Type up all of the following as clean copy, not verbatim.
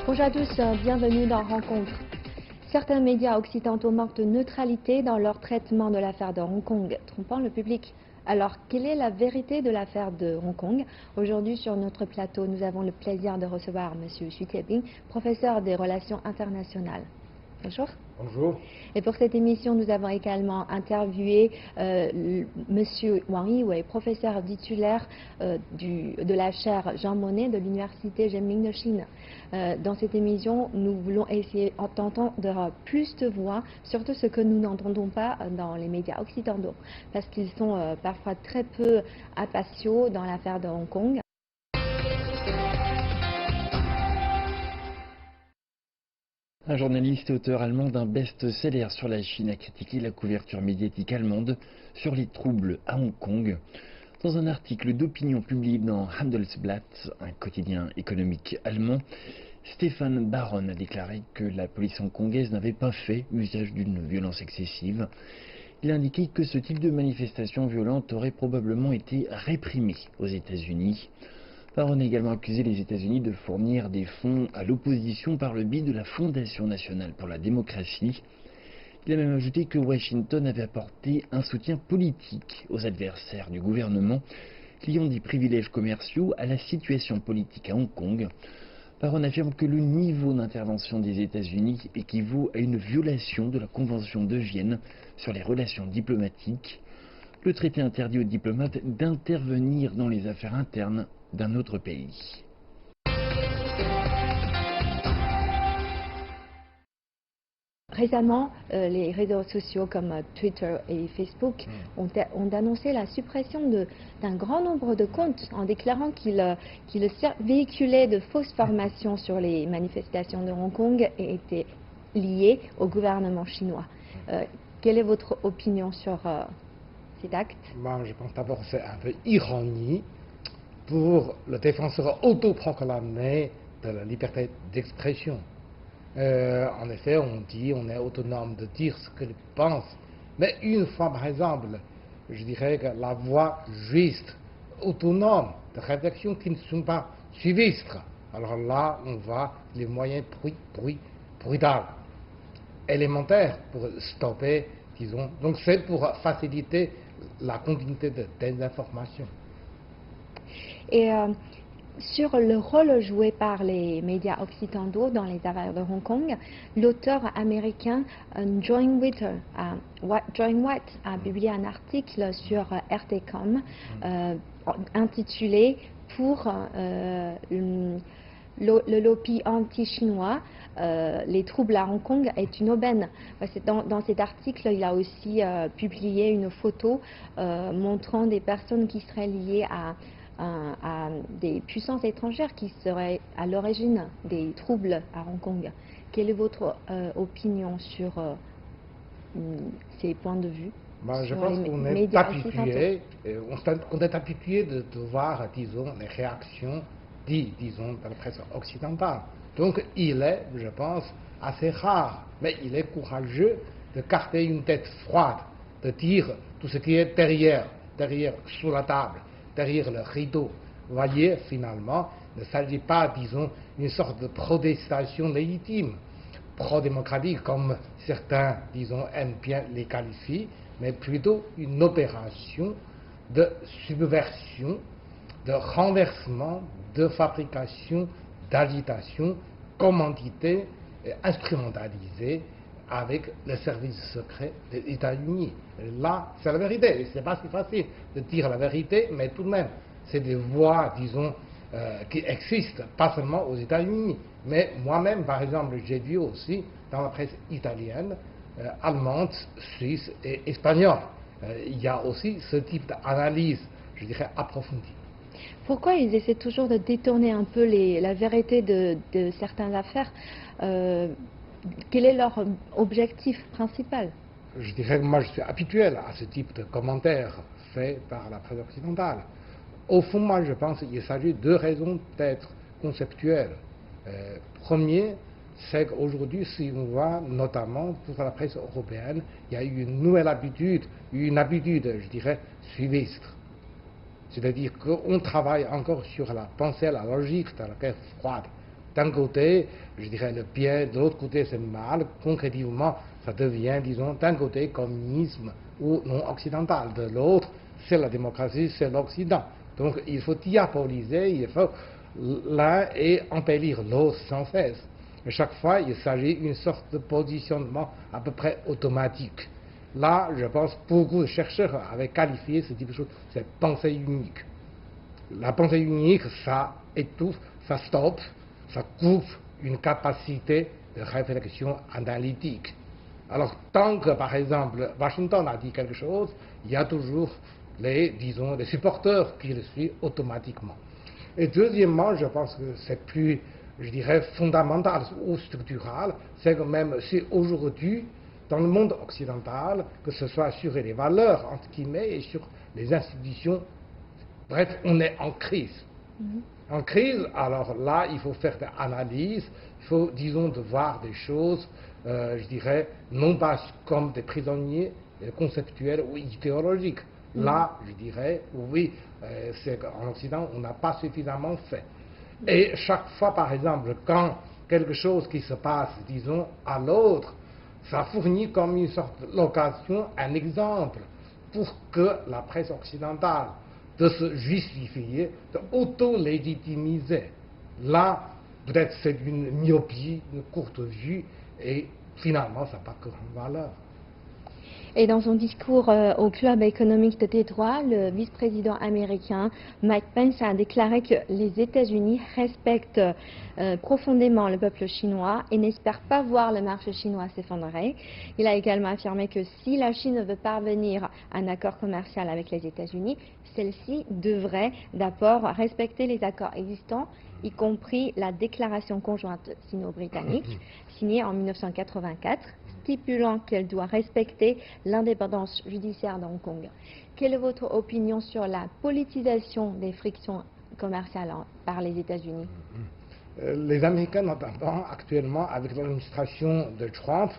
Bonjour à tous, bienvenue dans Rencontre. Certains médias occidentaux manquent de neutralité dans leur traitement de l'affaire de Hong Kong, trompant le public. Alors, quelle est la vérité de l'affaire de Hong Kong? Aujourd'hui, sur notre plateau, nous avons le plaisir de recevoir M. Xu Tiebing, professeur des relations internationales. Bonjour. Bonjour. Et pour cette émission, nous avons également interviewé M. Wang Yiwei, professeur titulaire de la chaire Jean Monnet de l'Université Renmin de Chine. Dans cette émission, nous voulons essayer d'entendre plus de voix, surtout ce que nous n'entendons pas dans les médias occidentaux, parce qu'ils sont parfois très peu impatients dans l'affaire de Hong Kong. Un journaliste et auteur allemand d'un best-seller sur la Chine a critiqué la couverture médiatique allemande sur les troubles à Hong Kong. Dans un article d'opinion publié dans Handelsblatt, un quotidien économique allemand, Stefan Baron a déclaré que la police hongkongaise n'avait pas fait usage d'une violence excessive. Il a indiqué que ce type de manifestation violente aurait probablement été réprimé aux États-Unis. Baron a également accusé les États-Unis de fournir des fonds à l'opposition par le biais de la Fondation nationale pour la démocratie. Il a même ajouté que Washington avait apporté un soutien politique aux adversaires du gouvernement, liant des privilèges commerciaux à la situation politique à Hong Kong. Baron affirme que le niveau d'intervention des États-Unis équivaut à une violation de la Convention de Vienne sur les relations diplomatiques. Le traité interdit aux diplomates d'intervenir dans les affaires internes d'un autre pays. Récemment, les réseaux sociaux comme Twitter et Facebook ont annoncé la suppression d'un grand nombre de comptes en déclarant qu'ils véhiculaient de fausses informations sur les manifestations de Hong Kong et étaient liés au gouvernement chinois. Quelle est votre opinion sur cet acte? Moi, je pense d'abord que c'est un peu ironie pour le défenseur autoproclamé de la liberté d'expression. En effet, on dit, on est autonome de dire ce que l'on pense, mais une fois, par exemple, je dirais que la voie juste, autonome de réflexion qui ne sont pas suivistes, alors là, on va les moyens brutaux, élémentaires pour stopper, disons. Donc c'est pour faciliter la continuité des informations. Et sur le rôle joué par les médias occidentaux dans les affaires de Hong Kong, l'auteur américain Joan White a publié un article sur RT.com intitulé « Pour le lobby anti-chinois, les troubles à Hong Kong est une aubaine ». Dans cet article, il a aussi publié une photo montrant des personnes qui seraient liées à des puissances étrangères qui seraient à l'origine des troubles à Hong Kong. Quelle est votre opinion sur ces points de vue? Je pense qu'on est habitué, de voir, disons, les réactions disons, de la presse occidentale. Donc il est, je pense, assez rare, mais il est courageux de garder une tête froide, de dire tout ce qui est derrière, sous la table, derrière le rideau. Vous voyez, finalement, il ne s'agit pas, disons, d'une sorte de protestation légitime, pro-démocratique, comme certains, disons, aiment bien les qualifier, mais plutôt une opération de subversion, de renversement, de fabrication, d'agitation, commanditée et instrumentalisée avec le service secret des États-Unis. Là, c'est la vérité. Ce n'est pas si facile de dire la vérité, mais tout de même, c'est des voies, disons, qui existent, pas seulement aux États-Unis. Mais moi-même, par exemple, j'ai vu aussi dans la presse italienne, allemande, suisse et espagnole, il y a aussi ce type d'analyse, je dirais, approfondie. Pourquoi ils essaient toujours de détourner un peu la vérité de certaines affaires? Quel est leur objectif principal? Je dirais que moi je suis habitué à ce type de commentaires faits par la presse occidentale. Au fond, moi je pense qu'il s'agit de deux raisons d'être conceptuelles. Premier, c'est qu'aujourd'hui, si on voit notamment pour la presse européenne, il y a eu une nouvelle habitude, je dirais, suiviste. C'est-à-dire qu'on travaille encore sur la pensée, la logique de la guerre froide. d'un côté, je dirais le bien, de l'autre côté c'est mal, concrètement, ça devient, disons, d'un côté communisme ou non occidental, de l'autre, c'est la démocratie, c'est l'Occident. Donc il faut diaboliser, il faut l'un et embellir l'autre sans cesse. Et chaque fois, il s'agit d'une sorte de positionnement à peu près automatique. Là, je pense beaucoup de chercheurs avaient qualifié ce type de choses, c'est pensée unique. La pensée unique, ça étouffe, ça stoppe, ça coupe une capacité de réflexion analytique. Alors, tant que, par exemple, Washington a dit quelque chose, il y a toujours disons, les supporters qui le suivent automatiquement. Et deuxièmement, je pense que c'est plus, je dirais, fondamental ou structural, c'est que même si aujourd'hui, dans le monde occidental, que ce soit sur les valeurs, entre guillemets, et sur les institutions, bref, on est en crise. En crise, alors là, il faut faire des analyses, il faut, disons, de voir des choses, je dirais, non pas comme des prisonniers conceptuels ou idéologiques. Là, je dirais, oui, c'est qu'en Occident, on n'a pas suffisamment fait. Et chaque fois, par exemple, quand quelque chose qui se passe, disons, à l'autre, ça fournit comme une sorte d'occasion, un exemple pour que la presse occidentale de se justifier, de auto-légitimiser. Là, peut-être c'est une myopie, une courte vue, et finalement, ça n'a pas grande valeur. Et dans son discours au Club économique de Détroit, le vice-président américain Mike Pence a déclaré que les États-Unis respectent profondément le peuple chinois et n'espèrent pas voir le marché chinois s'effondrer. Il a également affirmé que si la Chine veut parvenir à un accord commercial avec les États-Unis, celle-ci devrait d'abord respecter les accords existants, y compris la déclaration conjointe sino-britannique signée en 1984, stipulant qu'elle doit respecter l'indépendance judiciaire de Hong Kong. Quelle est votre opinion sur la politisation des frictions commerciales par les États-Unis? Les Américains, notamment actuellement avec l'administration de Trump,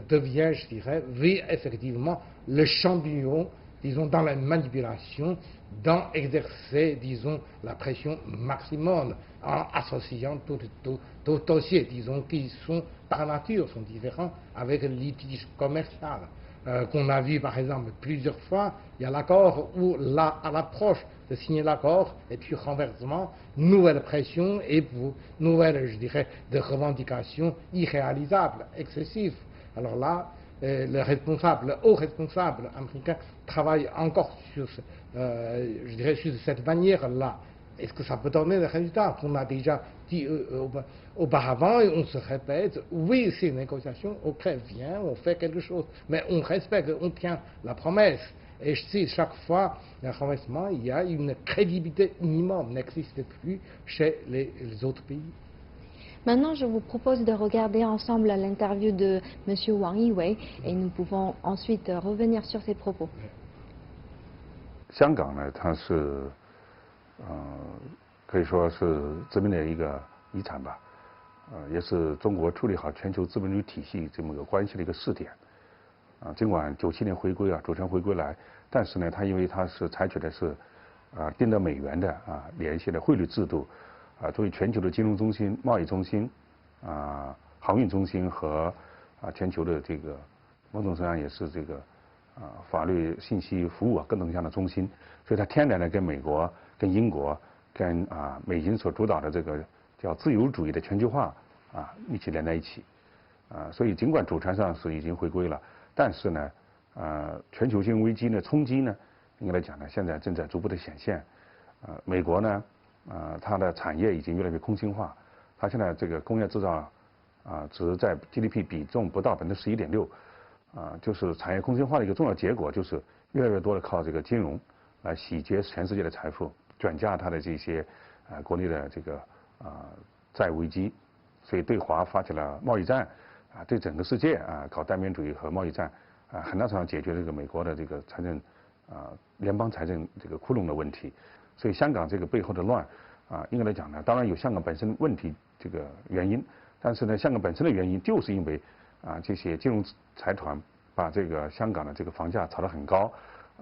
deviennent, je dirais, oui, effectivement, le champion, disons, dans la manipulation, dans exercer, disons, la pression maximum en associant tous dossiers, disons, qui sont par nature, sont différents avec le litige commercial. Qu'on a vu par exemple plusieurs fois, il y a l'accord où là, à l'approche de signer l'accord, et puis renversement, nouvelle pression et pour nouvelle, je dirais, de revendications irréalisables, excessives. Alors là, le haut responsable américain travaille encore sur, je dirais, sur cette manière-là. Est-ce que ça peut donner des résultats qu'on a déjà dit auparavant et on se répète? Oui, c'est une négociation, ok, viens, on fait quelque chose, mais on respecte, on tient la promesse. Et si chaque fois, le renversement, il y a une crédibilité minimum, n'existe plus chez les autres pays. Maintenant, je vous propose de regarder ensemble l'interview de M. Wang Yiwei et nous pouvons ensuite revenir sur ses propos. 香港呢，它是可以说是殖民的一个遗产吧，也是中国处理好全球资本主义体系这么个关系的一个试点。尽管97年回归主权回归来，但是呢，它因为它是采取的是盯着美元的联系的汇率制度，作为全球的金融中心、贸易中心、航运中心和全球的这个某种程度上也是这个法律信息服务各种各样的中心，所以它天然的跟美国、跟英国、跟美英所主导的这个叫自由主义的全球化一起连在一起，所以尽管主权上是已经回归了，但是呢，全球性危机呢冲击呢，应该来讲呢，现在正在逐步的显现。美国呢，它的产业已经越来越空心化，它现在这个工业制造只在 GDP 比重不到11.6%。就是产业空心化的一个重要结果，就是越来越多的靠这个金融来洗劫全世界的财富，转嫁它的这些国内的这个债务危机，所以对华发起了贸易战，对整个世界搞单边主义和贸易战，很大程度上解决这个美国的这个财政联邦财政这个窟窿的问题。所以香港这个背后的乱应该来讲呢，当然有香港本身问题这个原因，但是呢，香港本身的原因就是因为这些金融财团把这个香港的这个房价炒得很高，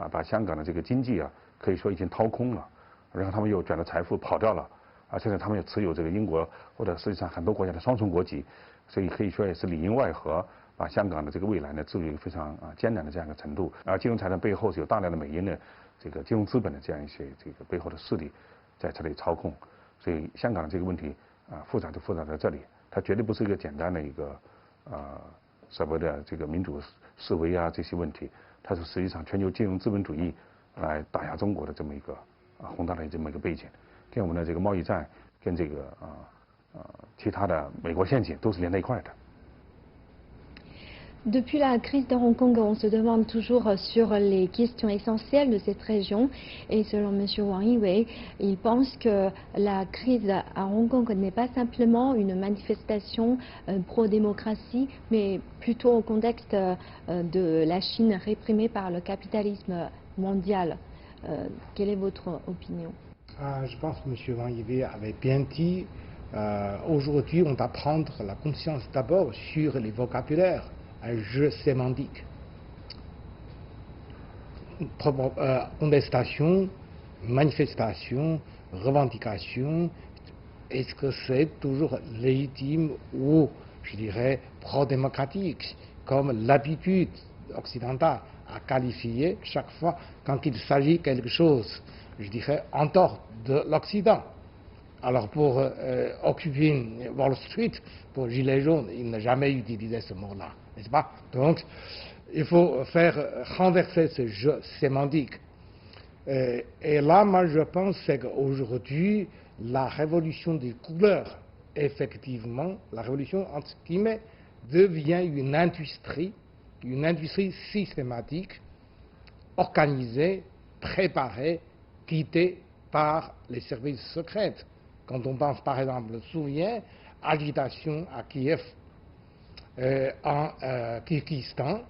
把香港的这个经济可以说已经掏空了，然后他们又卷了财富跑掉了，而且呢，他们也持有这个英国或者实际上很多国家的双重国籍，所以可以说也是里应外合，把香港的这个未来呢置入一个非常艰难的这样一个程度。而金融财团背后是有大量的美英的这个金融资本的这样一些这个背后的势力在这里操控，所以香港的这个问题复杂就复杂在这里，它绝对不是一个简单的一个所谓的这个民主示威啊这些问题，它是实际上全球金融资本主义来打压中国的这么一个宏大的这么一个背景，跟我们的这个贸易战跟这个其他的美国陷阱都是连在一块的。Depuis la crise de Hong Kong, on se demande toujours sur les questions essentielles de cette région. Et selon M. Wang Yiwei, il pense que la crise à Hong Kong n'est pas simplement une manifestation pro-démocratie, mais plutôt au contexte de la Chine réprimée par le capitalisme mondial. Quelle est votre opinion? Je pense que M. Wang Yiwei avait bien dit, aujourd'hui on doit prendre la conscience d'abord sur les vocabulaires. Un jeu sémantique. Contestation, manifestation, revendication, est-ce que c'est toujours légitime ou, je dirais, pro-démocratique, comme l'habitude occidentale à qualifier chaque fois quand il s'agit de quelque chose, je dirais, en dehors de l'Occident. Alors pour occuper Wall Street, pour Gilets jaunes, il n'a jamais utilisé ce mot-là, n'est-ce pas? Donc il faut faire renverser ce jeu sémantique. Et là, moi je pense qu'aujourd'hui, la révolution des couleurs, effectivement, la révolution entre guillemets, devient une industrie systématique, organisée, préparée, guidée par les services secrets. Quand on pense par exemple, souvient, agitation à Kiev, en Kyrgyzstan,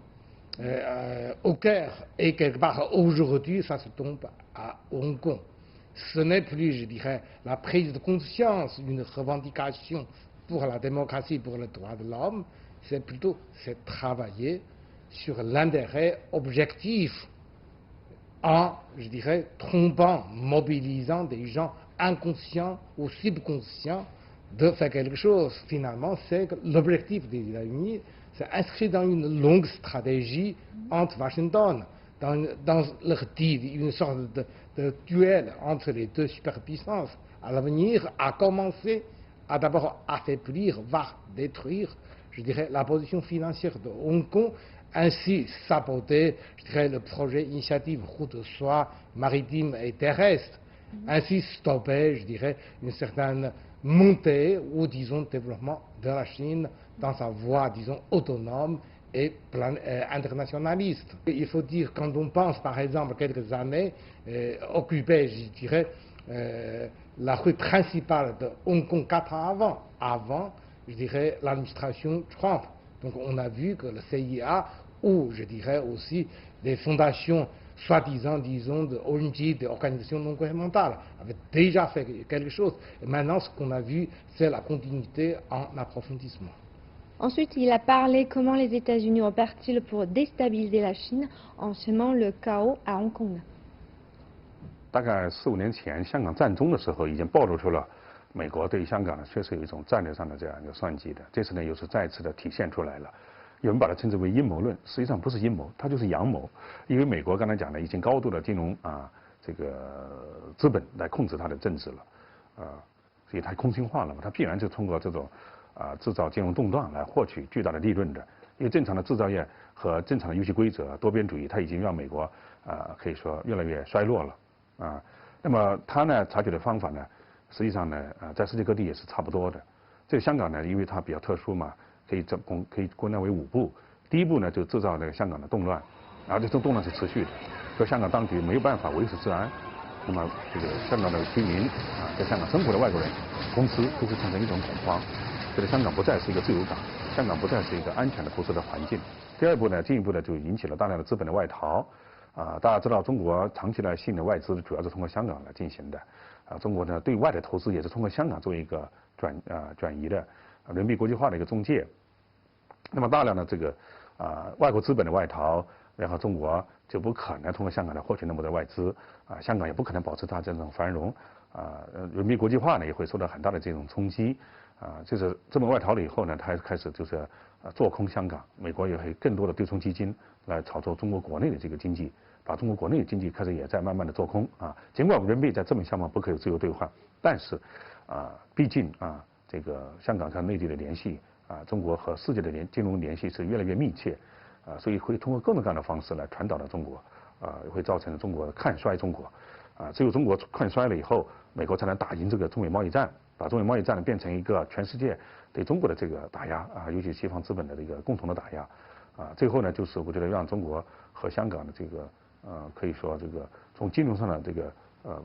au Caire, et quelque part aujourd'hui, ça se tombe à Hong Kong. Ce n'est plus, je dirais, la prise de conscience d'une revendication pour la démocratie, pour le droit de l'homme, c'est plutôt travailler sur l'intérêt objectif en, je dirais, trompant, mobilisant des gens inconscients ou subconscients de faire quelque chose. Finalement, c'est que l'objectif des États-Unis, c'est inscrit dans une longue stratégie entre Washington, dans leur deal, une sorte de duel entre les deux superpuissances. À l'avenir, à commencer à d'abord affaiblir, voire détruire, je dirais, la position financière de Hong Kong, ainsi saboter, je dirais, le projet initiative route de soie maritime et terrestre, ainsi stopper, je dirais, une certaine montée ou, disons, développement de la Chine dans sa voie, disons, autonome et internationaliste. Il faut dire, quand on pense, par exemple, quelques années, occuper, je dirais, la rue principale de Hong Kong 4 ans avant, je dirais, l'administration Trump. Donc on a vu que le CIA, ou je dirais aussi des fondations soi-disant, disons, de ONG, d'organisations non gouvernementales, avaient déjà fait quelque chose. Et maintenant, ce qu'on a vu, c'est la continuité en approfondissement. Ensuite, il a parlé comment les États-Unis opèrent-ils pour déstabiliser la Chine en semant le chaos à Hong Kong. 大概4、5年前，香港战中的时候，已经暴露出了美国对香港呢确实有一种战略上的这样一个算计的。这次呢，又是再次的体现出来了。有人把它称之为阴谋论，实际上不是阴谋，它就是阳谋。因为美国刚才讲的已经高度的金融这个资本来控制它的政治了，所以它空心化了嘛，它必然就通过这种制造金融动荡来获取巨大的利润的。因为正常的制造业和正常的游戏规则多边主义，它已经让美国可以说越来越衰落了那么它呢采取的方法呢，实际上呢在世界各地也是差不多的。这个香港呢，因为它比较特殊嘛。可以归纳为5步。第一步呢，就制造这个香港的动乱，然后这种动乱是持续的，所以香港当局没有办法维持治安，那么这个香港的居民在香港生活的外国人、公司都会产生一种恐慌，觉得香港不再是一个自由港，香港不再是一个安全的投资的环境。第二步呢，进一步的就引起了大量的资本的外逃。大家知道中国长期来吸引的外资主要是通过香港来进行的，中国呢对外的投资也是通过香港作为一个转移的人民币国际化的一个中介。那么大量的这个外国资本的外逃，然后中国就不可能通过香港来获取那么多外资香港也不可能保持它这种繁荣人民国际化呢也会受到很大的这种冲击。就是资本外逃了以后呢，他开始就是做空香港，美国也会更多的对冲基金来炒作中国国内的这个经济，把中国国内的经济开始也在慢慢的做空啊。尽管人民币在资本项目不可以自由兑换，但是毕竟这个香港和内地的联系中国和世界的金融联系是越来越密切所以会通过各种各样的方式来传导到中国会造成中国看衰中国只有中国看衰了以后，美国才能打赢这个中美贸易战。把中美贸易战呢变成一个全世界对中国的这个打压尤其西方资本的这个共同的打压最后呢，就是我觉得让中国和香港的这个可以说这个从金融上的这个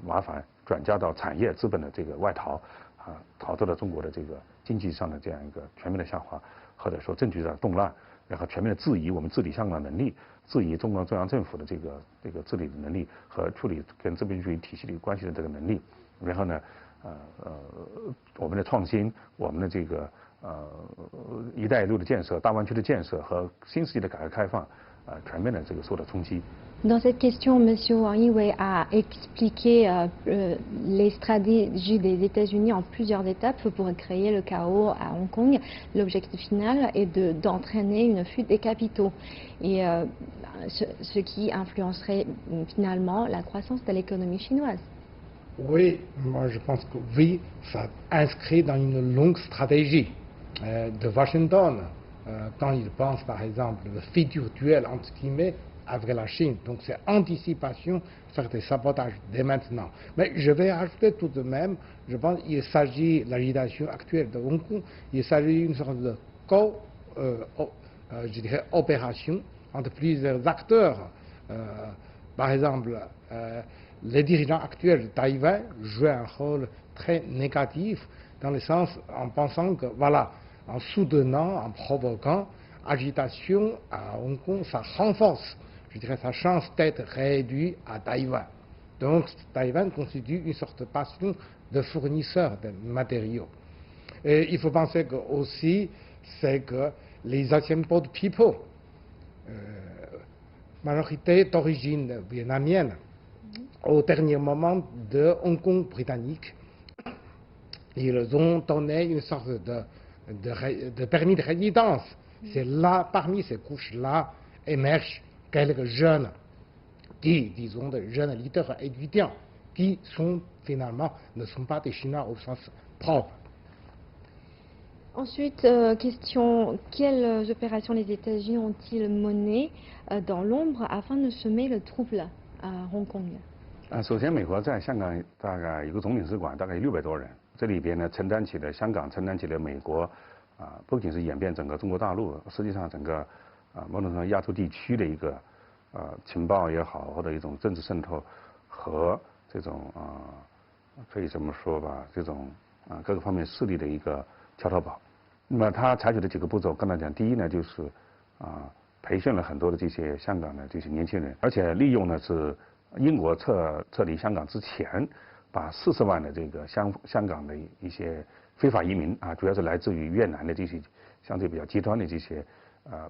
麻烦转嫁到产业资本的这个外逃导致了中国的这个经济上的这样一个全面的下滑，或者说政局上的动乱，然后全面的质疑我们治理香港的能力，质疑中央政府的这个治理的能力和处理跟资本主义体系的关系的这个能力，然后呢。我们的创新，我们的这个“一带一路”的建设、大湾区的建设和新世纪的改革开放，全面的这个受到冲击。Dans cette question, M. Wang Yi a expliqué les stratégies des États-Unis en plusieurs étapes pour créer le chaos à Hong Kong. L'objectif final est d'entraîner une fuite des capitaux, et ce qui influencerait finalement la croissance de l'économie chinoise. Oui, moi je pense que oui, ça inscrit dans une longue stratégie de Washington quand il pense par exemple le futur duel entre guillemets avec la Chine. Donc c'est anticipation, faire des sabotages dès maintenant. Mais je vais ajouter tout de même, je pense qu'il s'agit, l'agitation actuelle de Hong Kong, il s'agit d'une sorte de je dirais opération entre plusieurs acteurs. Par exemple, les dirigeants actuels de Taïwan jouent un rôle très négatif dans le sens en pensant que voilà, en soutenant, en provoquant agitation à Hong Kong, ça renforce, je dirais, sa chance d'être réduit à Taïwan. Donc Taïwan constitue une sorte de passion de fournisseur de matériaux. Et il faut penser que aussi, c'est que les Asian Boat People, majorité d'origine vietnamienne, au dernier moment de Hong Kong britannique, ils ont donné une sorte de permis de résidence. C'est là, parmi ces couches-là, émergent quelques jeunes, disons, de jeunes leaders étudiants, qui sont finalement, ne sont pas des Chinois au sens propre. Ensuite, question, quelles opérations les États-Unis ont-ils menées dans l'ombre afin de semer le trouble à Hong Kong? 首先，美国在香港大概一个总领事馆，大概有600多人，这里边呢承担起了香港，承担起了美国，不仅是演变整个中国大陆，实际上整个某种程度亚洲地区的一个情报也好，或者一种政治渗透和这种可以这么说吧，这种各个方面势力的一个桥头堡。那么他采取的几个步骤，刚才讲，第一呢就是培训了很多的这些香港的这些年轻人，而且利用呢是英国撤离香港之前，把40万的这个香港的一些非法移民主要是来自于越南的这些相对比较极端的这些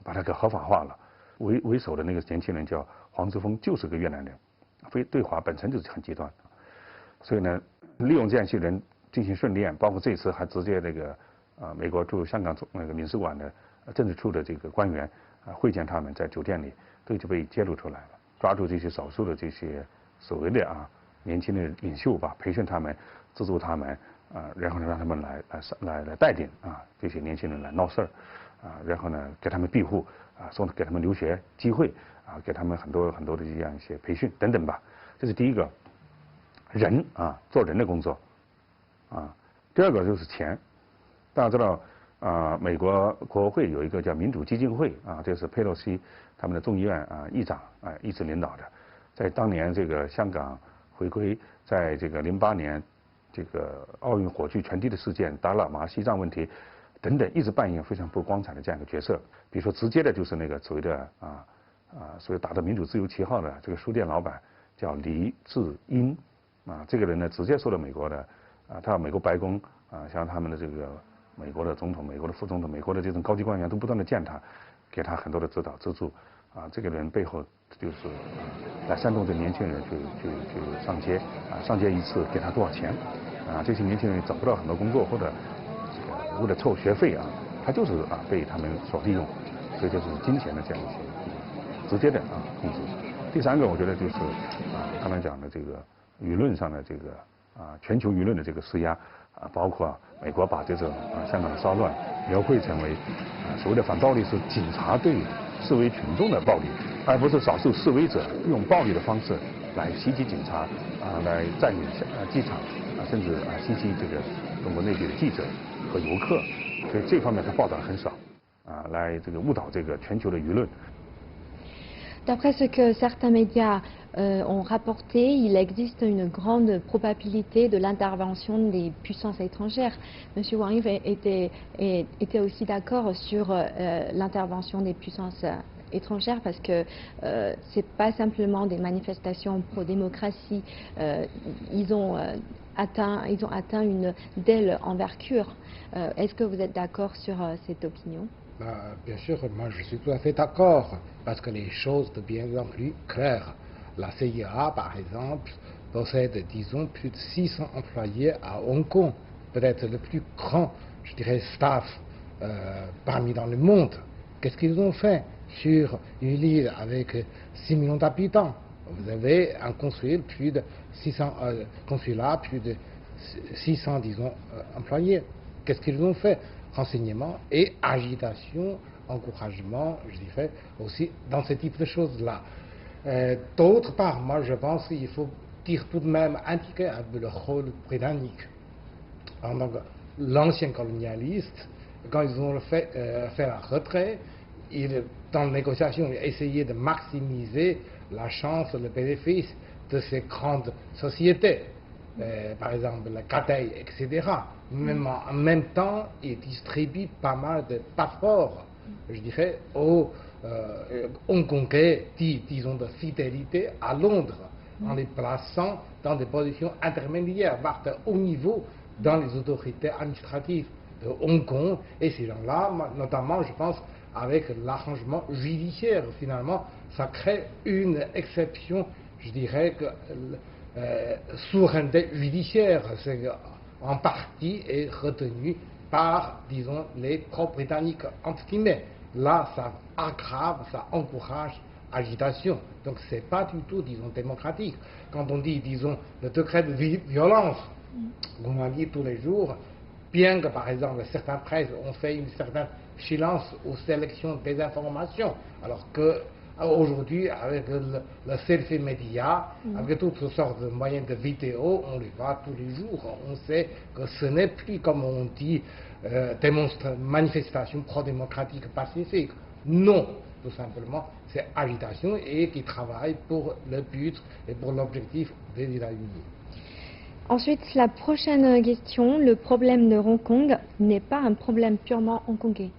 把它给合法化了。为首的那个年轻人叫黄之锋，就是个越南人，对华本身就是很极端，所以呢，利用这样一些人进行训练，包括这次还直接这个美国驻香港那个领事馆的政治处的这个官员会见他们，在酒店里都就被揭露出来了，抓住这些少数的这些所谓的年轻的领袖吧，培训他们，资助他们然后呢让他们来带领这些年轻人来闹事儿然后呢给他们庇护给他们留学机会给他们很多的这样一些培训等等吧，这是第一个人做人的工作第二个就是钱。大家知道美国国会有一个叫民主基金会这是佩洛西他们的众议院议长一直领导的，在当年这个香港回归，在这个08年这个奥运火炬传递的事件、达赖喇嘛西藏问题等等，一直扮演非常不光彩的这样一个角色。比如说直接的就是那个所谓的所谓打着民主自由旗号的这个书店老板叫黎智英这个人呢直接受了美国的他美国白宫像他们的这个美国的总统、美国的副总统、美国的这种高级官员都不断的见他，给他很多的指导资助这个人背后就是来煽动这年轻人去上街上街一次给他多少钱这些年轻人找不到很多工作或者这个为了凑学费他就是被他们所利用，所以就是金钱的这样一些直接的控制。第三个我觉得就是刚才讲的这个舆论上的这个全球舆论的这个施压包括美国把这种香港的骚乱描绘成为所谓的反暴力是警察对示威群众的暴力，而不是少数示威者用暴力的方式来袭击警察来占领机场甚至袭击这个中国内地的记者和游客，所以这方面他报道很少来这个误导这个全球的舆论。D'après ce que certains médias ont rapporté, il existe une grande probabilité de l'intervention des puissances étrangères. Monsieur Wang Yi était aussi d'accord sur l'intervention des puissances étrangères parce que c'est pas simplement des manifestations pro-démocratie. Ils ont atteint une telle envergure. Est-ce que vous êtes d'accord sur cette opinion? Bien sûr, moi je suis tout à fait d'accord, parce que les choses deviennent plus claires. La CIA, par exemple, possède, disons, plus de 600 employés à Hong Kong, peut-être le plus grand, je dirais, staff parmi dans le monde. Qu'est-ce qu'ils ont fait sur une île avec 6 millions d'habitants? Vous avez un consulat, plus de 600 consulats, plus de 600, disons, employés. Qu'est-ce qu'ils ont fait? Renseignement et agitation, encouragement, je dirais, aussi dans ce type de choses-là. D'autre part, moi je pense qu'il faut dire tout de même, indiquer un peu le rôle britannique. Donc, l'ancien colonialiste, quand ils ont fait un retrait, dans les négociations, ils ont essayé de maximiser la chance, le bénéfice de ces grandes sociétés. Par exemple la Cathay, etc. Même en même temps, ils distribuent pas mal de passeports, je dirais, aux Hongkongais, disons, de fidélité à Londres, en les plaçant dans des positions intermédiaires, voire de haut niveau, dans les autorités administratives de Hong Kong. Et ces gens-là, notamment, je pense, avec l'arrangement judiciaire, finalement, ça crée une exception, je dirais, que souveraineté judiciaire, c'est en partie est retenue par, disons, les pro-britanniques, entre guillemets. Là, ça aggrave, ça encourage agitation. Donc, c'est pas du tout, disons, démocratique. Quand on dit, disons, le degré de violence, comme on dit tous les jours, bien que, par exemple, certaines presses ont fait une certaine silence aux sélections des informations, alors que aujourd'hui, avec le selfie média, avec toutes sortes de moyens de vidéo, on les voit tous les jours. On sait que ce n'est plus, comme on dit, manifestation pro-démocratique pacifique. Non, tout simplement, c'est agitation et qui travaille pour le but et pour l'objectif des États-Unis. Ensuite, la prochaine question, le problème de Hong Kong n'est pas un problème purement hongkongais.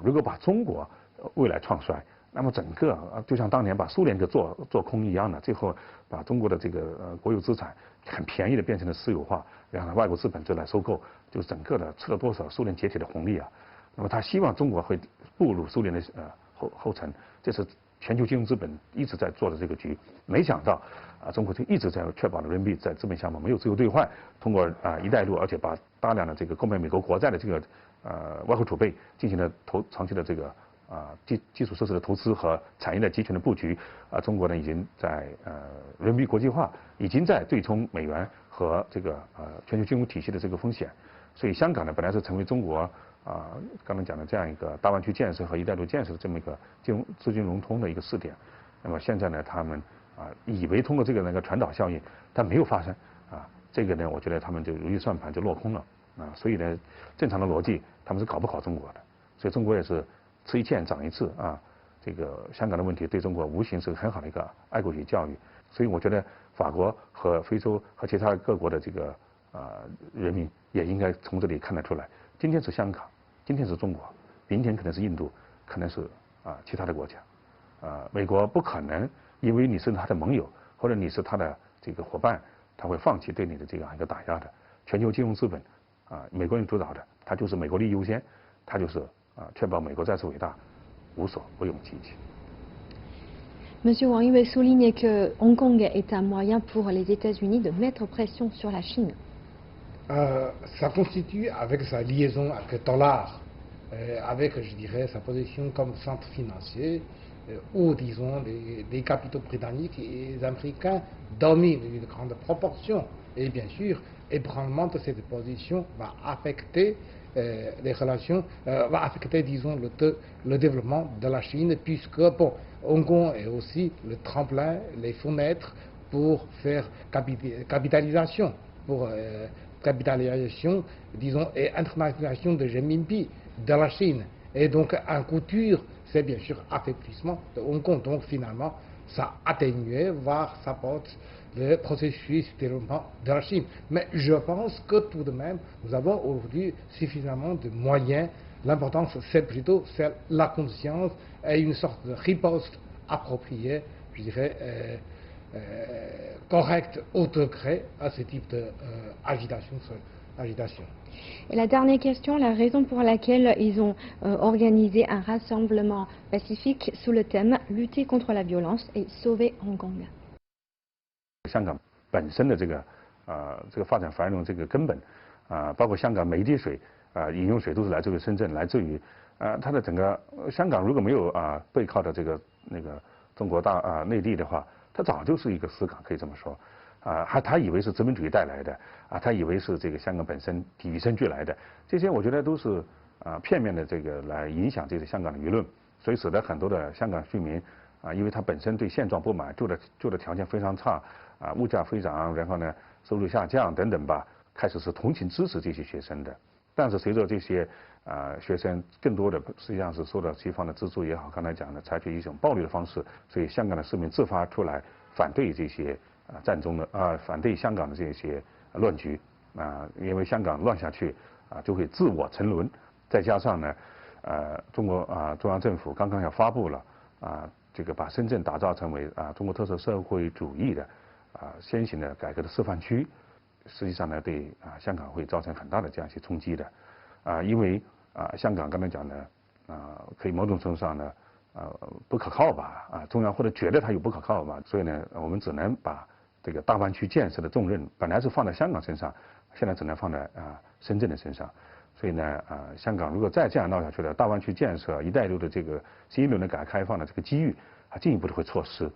如果把中国未来创衰，那么整个就像当年把苏联给做空一样的，最后把中国的这个国有资产很便宜的变成了私有化，然后外国资本就来收购，就整个的吃了多少苏联解体的红利啊！那么他希望中国会步入苏联的后尘，这是全球金融资本一直在做的这个局。没想到中国就一直在确保人民币在资本项目没有自由兑换，通过一带一路，而且把大量的这个购买美国国债的这个外汇储备进行了长期的这个基础设施的投资和产业的集权的布局中国呢已经在人民币国际化，已经在对冲美元和这个全球金融体系的这个风险。所以香港呢本来是成为中国刚才讲的这样一个大湾区建设和一带一路建设的这么一个资金融通的一个试点。那么现在呢他们以为通过这个那个传导效应，但没有发生这个呢我觉得他们就如意算盘就落空了所以呢正常的逻辑他们是搞不好中国的，所以中国也是吃一堑长一智这个香港的问题对中国无形是很好的一个爱国主义教育。所以我觉得法国和非洲和其他各国的这个人民也应该从这里看得出来，今天是香港，今天是中国，明天可能是印度，可能是其他的国家美国不可能因为你是他的盟友或者你是他的这个伙伴，他会放弃对你的这样一个打压的。全球金融资本美国人主导的，他就是美国利益优先，他就是确保美国再次伟大，不用提起。Monsieur Wang Yi souligne que Hong Kong est un moyen pour les États-Unis de mettre pression sur la Chine. Ça constitue, avec sa liaison avec le dollar, avec, je dirais, sa position comme centre financier, où, disons, les capitaux britanniques et américains dominent une grande proportion. Et bien sûr, ébranlement de cette position va affecter les relations, va affecter, disons, le développement de la Chine, puisque, bon, Hong Kong est aussi le tremplin, les fenêtres pour faire capitalisation, disons, et internationalisation de renminbi de la Chine. Et donc, en couture, c'est bien sûr affaiblissement de Hong Kong. Donc, finalement, ça atténuait, voire ça porte le processus de développement de la Chine. Mais je pense que tout de même, nous avons aujourd'hui suffisamment de moyens. L'importance, c'est plutôt la conscience et une sorte de riposte appropriée, je dirais, correcte au degré à ce type d'agitation. Et la dernière question, la raison pour laquelle ils ont organisé un rassemblement pacifique sous le thème « Lutter contre la violence et sauver Hong Kong ». 香港本身的这个发展繁荣这个根本包括香港每一滴水饮用水都是来自于深圳，来自于它的整个香港如果没有背靠的那个中国内地的话，它早就是一个死港，可以这么说。他以为是殖民主义带来的他以为是这个香港本身与生俱来的，这些我觉得都是片面的这个来影响这个香港的舆论，所以使得很多的香港居民因为他本身对现状不满，住的条件非常差物价飞涨，然后呢收入下降等等吧，开始是同情支持这些学生的。但是随着这些学生更多的实际上是受到西方的资助也好，刚才讲的采取一种暴力的方式，所以香港的市民自发出来反对这些战争的反对香港的这些乱局因为香港乱下去就会自我沉沦。再加上呢中国中央政府刚刚要发布了这个把深圳打造成为中国特色社会主义的先行的改革的示范区，实际上呢对香港会造成很大的这样一些冲击的因为香港刚才讲的可以某种程度上呢不可靠吧中央或者觉得它有不可靠吧，所以呢我们只能把这个大湾区建设的重任本来是放在香港身上，现在只能放在深圳的身上。所以呢香港如果再这样闹下去了，大湾区建设一带一路的这个新一轮的改革开放的这个机遇进一步的会错失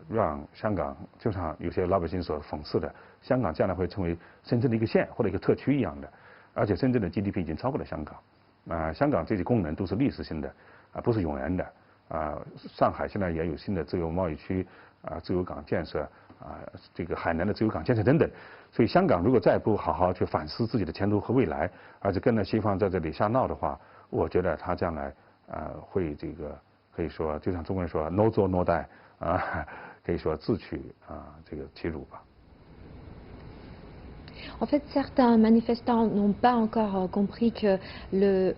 让香港就像有些老百姓所讽刺的，香港将来会成为深圳的一个县或者一个特区一样的，而且深圳的 GDP 已经超过了香港香港这些功能都是历史性的不是永远的上海现在也有新的自由贸易区自由港建设这个海南的自由港建设等等，所以香港如果再不好好去反思自己的前途和未来，而且跟着西方在这里瞎闹的话，我觉得他将来会这个可以说就像中国人说 no 作 no die 可以说自取这个其辱吧。En fait, certains manifestants n'ont pas encore compris que le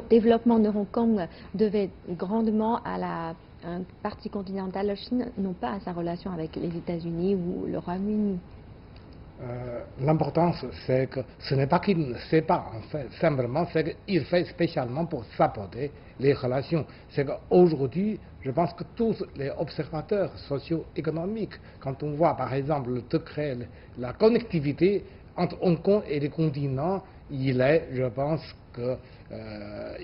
développement de Hong Kong devait grandement à la partie continentale de la Chine, non pas à sa relation avec les États-Unis ou le Royaume-Uni. L'importance, c'est que ce n'est pas qu'il ne sait pas, en fait, simplement, c'est qu'il fait spécialement pour saboter les relations. C'est qu'aujourd'hui, je pense que tous les observateurs socio-économiques, quand on voit par exemple le degré, la connectivité entre Hong Kong et les continents, il est, je pense que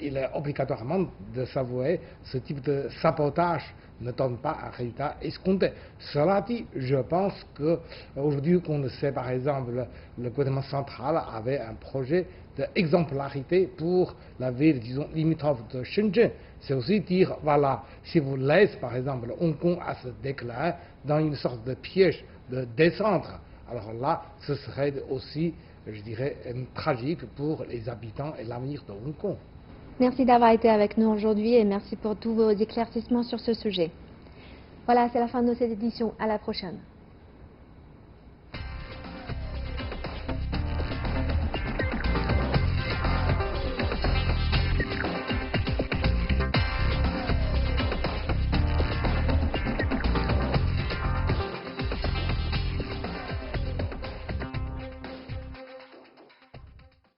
il est obligatoirement de s'avouer ce type de sabotage ne donne pas un résultat escompté. Cela dit, je pense qu'aujourd'hui, qu'on le sait, par exemple, le gouvernement central avait un projet d'exemplarité pour la ville, disons, limitrophe de Shenzhen. C'est aussi dire, voilà, si vous laissez, par exemple, Hong Kong à ce déclin dans une sorte de piège de descente, alors là, ce serait aussi, je dirais, tragique pour les habitants et l'avenir de Hong Kong. Merci d'avoir été avec nous aujourd'hui et merci pour tous vos éclaircissements sur ce sujet. Voilà, c'est la fin de cette édition. À la prochaine.